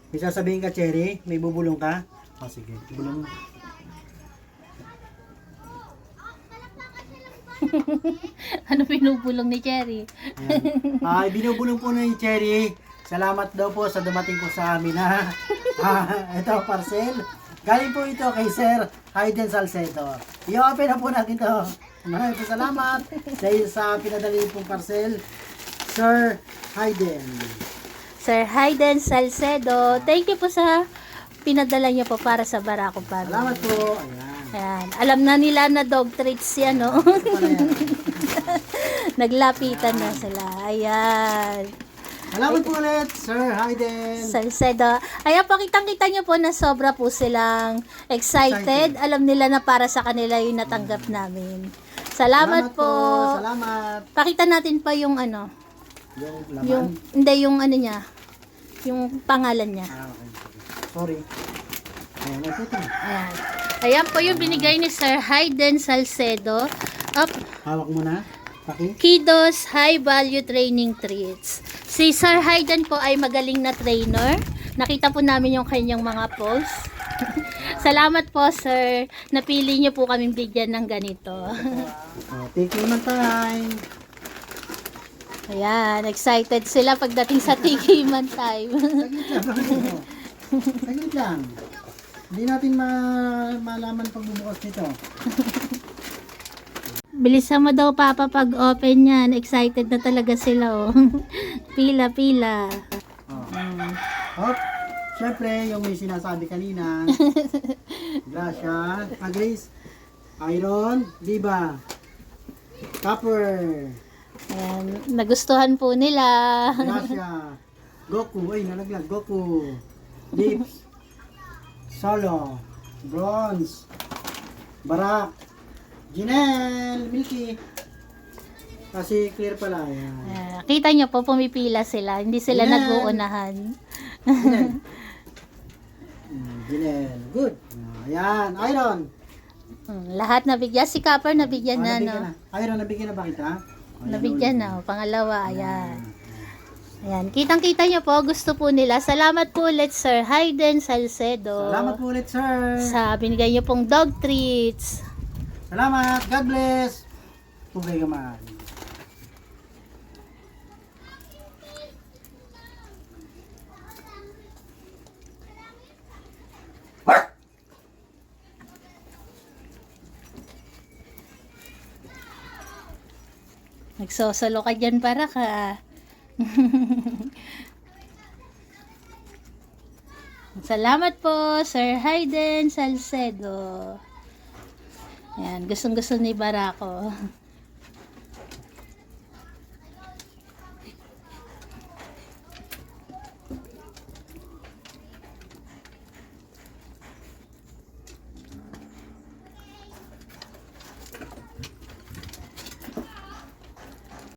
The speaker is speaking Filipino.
May sasabihin ka, Cherry? May bubulong ka? O, sige. Bulong mo. Ano binubulong ni Cherry? Ayan. Ay, binubulong po ni Cherry. Salamat daw po sa dumating po sa amin, ha? Ito, parcel. Galing po ito kay Sir Hayden Salcedo. I-open na po natin ito. Maraming po salamat dahil sa pinadali pong parcel, Sir Hayden. Sir Hayden Salcedo, thank you po sa pinadala niyo po para sa Barako Family. Salamat po. Ayan. Ayan. Alam na nila na dog treats yan, no? Ito pala yan. Naglapitan na sila. Ayan. Salamat po ulit, Sir Hayden. Salcedo. Ayan po, kitang-kita nyo po na sobra po silang excited. Alam nila na para sa kanila yung natanggap namin. Salamat po. Salamat. Pakita natin pa yung ano. Yung laman. Hindi, yung ano niya. Yung pangalan niya. Okay. Sorry. Ayan, ito. Ayan. Ayan po yung binigay ni Sir Hayden Salcedo. Up. Hawak mo na. Paki. Kidos High Value Training Treats. Si Sir Hayden po ay magaling na trainer. Nakita po namin yung kanyang mga posts. Salamat po, sir. Napili niyo po kaming bigyan ng ganito. Thank you man time. Ayan, excited sila pagdating sa tikiman time. Saglit lang. Hindi natin malaman pagbubukas nito. Bilisan mo daw, Papa, pag open yan. Excited na talaga sila, oh. Pila. Hop. Siyempre, yung may sinasabi kanina. Gracia. Grace. Iron. Diba? Copper. Ayan, nagustuhan po nila. Gracia. Goku. Ay, nalaglag. Goku. Lips. Solo. Bronze. Barak. Jinel. Milky. Kasi clear pala. Yan. Kita nyo po, pumipila sila. Hindi sila Ayan. nag-uunahan. Jinel. Jinel. Good. Ayan. Iron. Lahat nabigyan. Si Copper nabigyan na, no? Iron, nabigyan na ba kita? Nabigyan na. Pangalawa, ayan. Ayan. Kitang-kita nyo po, gusto po nila. Salamat po ulit, Sir Hayden Salcedo. Salamat po ulit, sir. Sa binigay nyo pong dog treats. Salamat. God bless. Pugay ka man. Nagsosolo ka dyan para ka. Salamat po, Sir Hayden Salcedo. Ayan, gustong-gusto ni Barako.